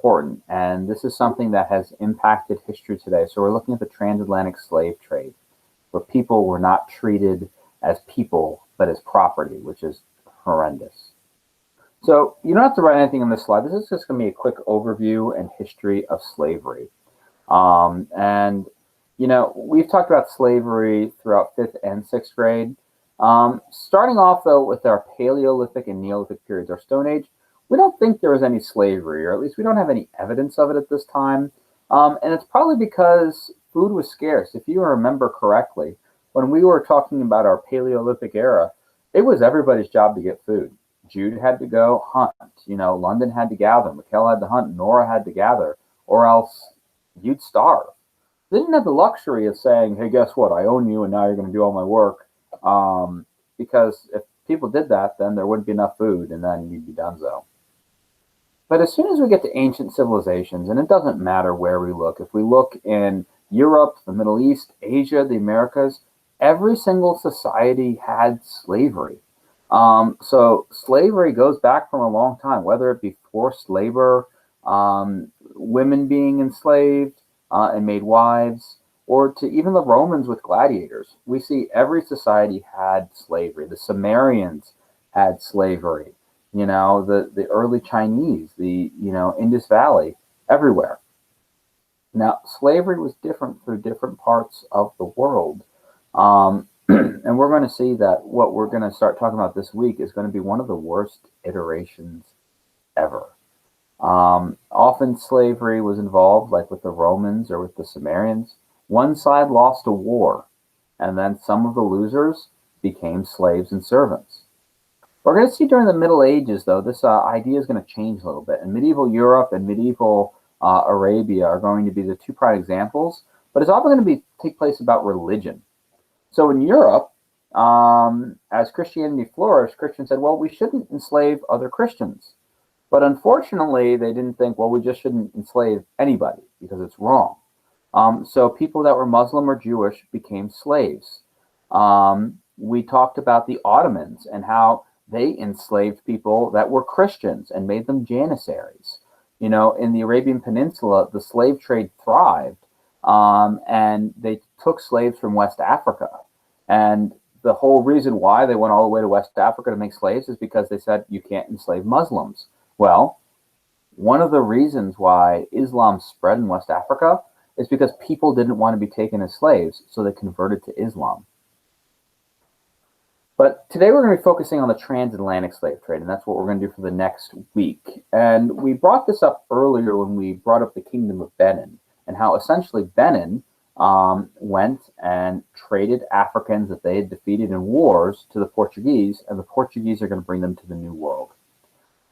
important, and this is something that has impacted history today. So we're looking at the transatlantic slave trade, where people were not treated as people, but as property, which is horrendous. So you don't have to write anything on this slide. This is just going to be a quick overview and history of slavery. And, we've talked about slavery throughout 5th and 6th grade. Starting off, though, with our Paleolithic and Neolithic periods, our Stone Age, we don't think there was any slavery, or at least we don't have any evidence of it at this time. And it's probably because food was scarce. If you remember correctly, when we were talking about our Paleolithic era, it was everybody's job to get food. Jude had to go hunt. London had to gather. Mikkel had to hunt. Nora had to gather, or else you'd starve. They didn't have the luxury of saying, hey, guess what? I own you, and now you're going to do all my work. Because if people did that, then there wouldn't be enough food, and then you'd be donezo. But as soon as we get to ancient civilizations, and it doesn't matter where we look, if we look in Europe, the Middle East, Asia, the Americas, every single society had slavery. So slavery goes back from a long time, whether it be forced labor, women being enslaved and made wives, or to even the Romans with gladiators. We see every society had slavery. The Sumerians had slavery. The early Chinese, the Indus Valley, everywhere. Now, slavery was different for different parts of the world. And we're going to see that what we're going to start talking about this week is going to be one of the worst iterations ever. Often slavery was involved, like with the Romans or with the Sumerians. One side lost a war, and then some of the losers became slaves and servants. We're going to see during the Middle Ages, though, this idea is going to change a little bit. And medieval Europe and medieval Arabia are going to be the two prime examples, but it's also going to take place about religion. So in Europe, as Christianity flourished, Christians said, well, we shouldn't enslave other Christians. But unfortunately, they didn't think, well, we just shouldn't enslave anybody because it's wrong. So people that were Muslim or Jewish became slaves. We talked about the Ottomans and how they enslaved people that were Christians and made them janissaries. In the Arabian Peninsula, the slave trade thrived, and they took slaves from West Africa. And the whole reason why they went all the way to West Africa to make slaves is because they said you can't enslave Muslims. Well, one of the reasons why Islam spread in West Africa is because people didn't want to be taken as slaves, so they converted to Islam. But today we're going to be focusing on the transatlantic slave trade, and that's what we're going to do for the next week. And we brought this up earlier when we brought up the Kingdom of Benin, and how essentially Benin went and traded Africans that they had defeated in wars to the Portuguese, and the Portuguese are going to bring them to the New World.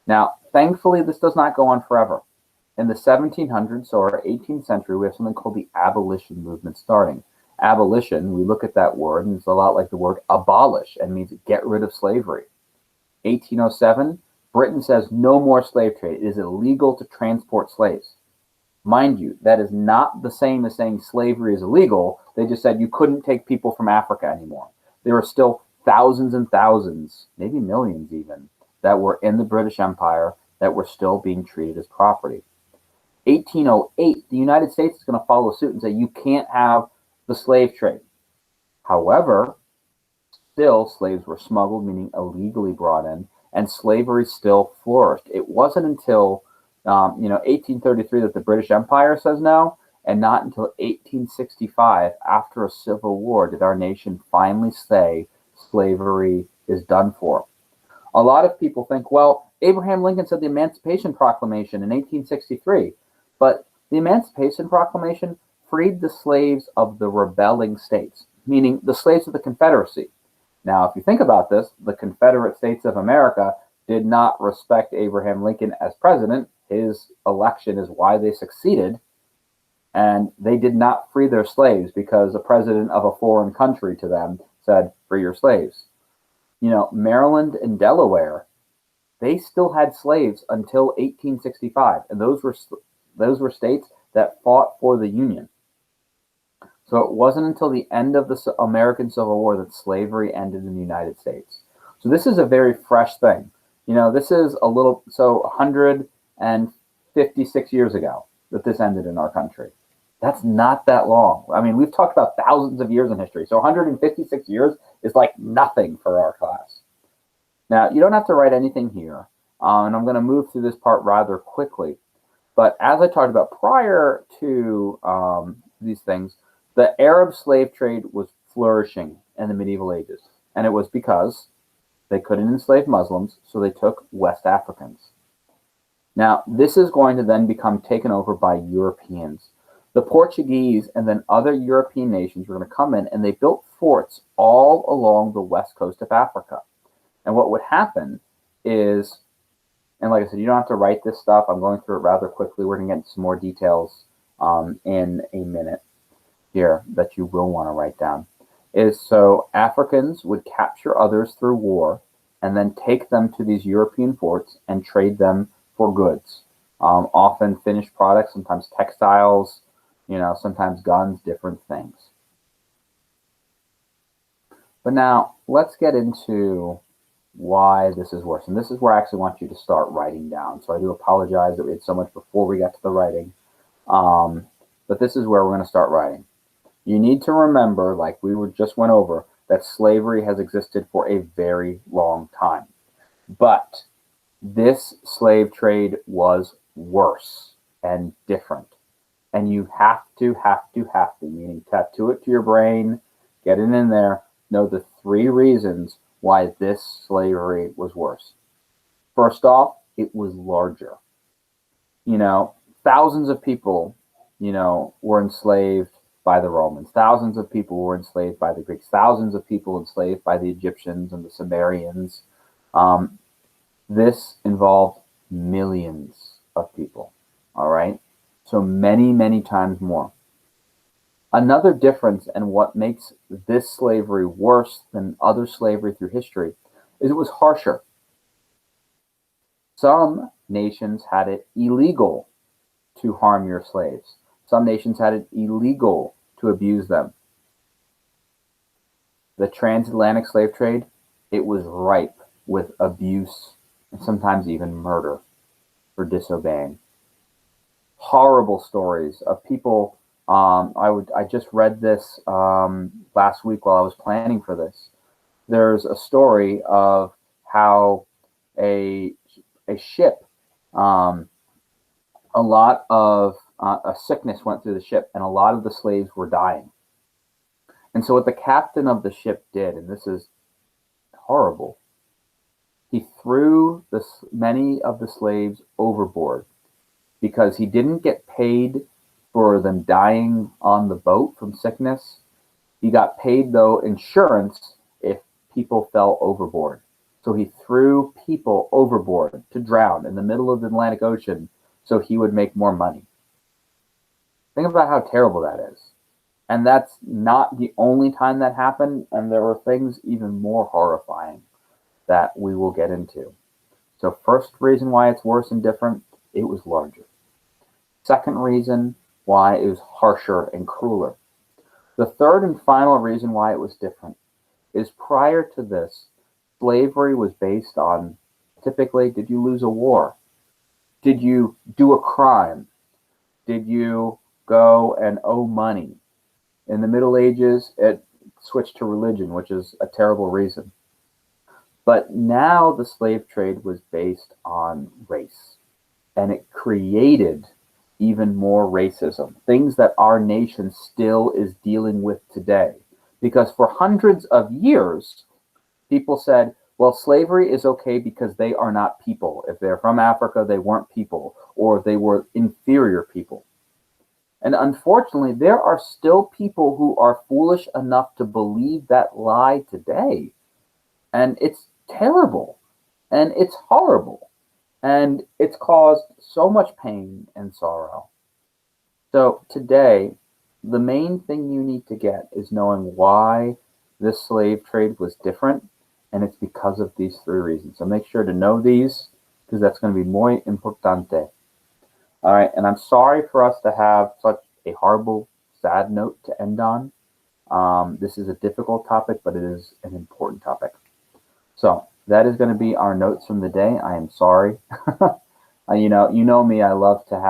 Now, thankfully, this does not go on forever. In the 1700s or 18th century, we have something called the abolition movement starting. Abolition, we look at that word, and it's a lot like the word abolish, and means get rid of slavery. 1807, Britain says no more slave trade. It is illegal to transport slaves. Mind you, that is not the same as saying slavery is illegal. They just said you couldn't take people from Africa anymore. There are still thousands and thousands, maybe millions even, that were in the British Empire that were still being treated as property. 1808, the United States is going to follow suit and say you can't have the slave trade. However, still slaves were smuggled, meaning illegally brought in, and slavery still flourished. It wasn't until 1833 that the British Empire says no, and not until 1865, after a civil war, did our nation finally say slavery is done for. A lot of people think, well, Abraham Lincoln said the Emancipation Proclamation in 1863, but the Emancipation Proclamation freed the slaves of the rebelling states, meaning the slaves of the Confederacy. Now, if you think about this, the Confederate States of America did not respect Abraham Lincoln as president. His election is why they succeeded, and they did not free their slaves because the president of a foreign country to them said, free your slaves. Maryland and Delaware, they still had slaves until 1865, and those were states that fought for the Union. So it wasn't until the end of the American Civil War that slavery ended in the United States. So this is a very fresh thing. This is 150 156 years ago that this ended in our country. That's not that long. I mean, we've talked about thousands of years in history. So 156 years is like nothing for our class. Now, you don't have to write anything here. And I'm going to move through this part rather quickly. But as I talked about prior to these things, the Arab slave trade was flourishing in the medieval ages. And it was because they couldn't enslave Muslims, so they took West Africans. Now, this is going to then become taken over by Europeans. The Portuguese and then other European nations were going to come in, and they built forts all along the west coast of Africa. And what would happen is, and like I said, you don't have to write this stuff. I'm going through it rather quickly. We're going to get into some more details in a minute here that you will want to write down. Is so Africans would capture others through war and then take them to these European forts and trade them for goods, often finished products, sometimes textiles, sometimes guns, different things. But now let's get into why this is worse. And this is where I actually want you to start writing down. So I do apologize that we had so much before we got to the writing. But this is where we're going to start writing. You need to remember, like we just went over, that slavery has existed for a very long time. But this slave trade was worse and different. And you have to, meaning tattoo it to your brain, get it in there, know the 3 reasons why this slavery was worse. First off, it was larger. Thousands of people, were enslaved by the Romans. Thousands of people were enslaved by the Greeks. Thousands of people enslaved by the Egyptians and the Sumerians. This involved millions of people, all right? So many, many times more. Another difference, and what makes this slavery worse than other slavery through history, is it was harsher. Some nations had it illegal to harm your slaves. Some nations had it illegal to abuse them. The transatlantic slave trade, it was ripe with abuse and sometimes even murder for disobeying. Horrible stories of people. I just read this last week while I was planning for this. There's a story of how a ship, a lot of a sickness went through the ship, and a lot of the slaves were dying. And so what the captain of the ship did, and this is horrible, he threw many of the slaves overboard because he didn't get paid for them dying on the boat from sickness. He got paid, though, insurance if people fell overboard. So he threw people overboard to drown in the middle of the Atlantic Ocean so he would make more money. Think about how terrible that is. And that's not the only time that happened, and there were things even more horrifying that we will get into. So first reason why it's worse and different, it was larger. Second reason why it was harsher and crueler. The third and final reason why it was different is prior to this, slavery was based on, typically, did you lose a war? Did you do a crime? Did you go and owe money? In the Middle Ages, it switched to religion, which is a terrible reason. But now the slave trade was based on race, and it created even more racism, things that our nation still is dealing with today. Because for hundreds of years, people said, well, slavery is okay because they are not people. If they're from Africa, they weren't people, or they were inferior people. And unfortunately, there are still people who are foolish enough to believe that lie today. And it's terrible, and it's horrible, and it's caused so much pain and sorrow. So today, the main thing you need to get is knowing why this slave trade was different, and it's because of these 3 reasons. So make sure to know these, because that's going to be muy importante. All right, and I'm sorry for us to have such a horrible, sad note to end on. This is a difficult topic, but it is an important topic. So that is going to be our notes from the day. I am sorry. You know me. I love to have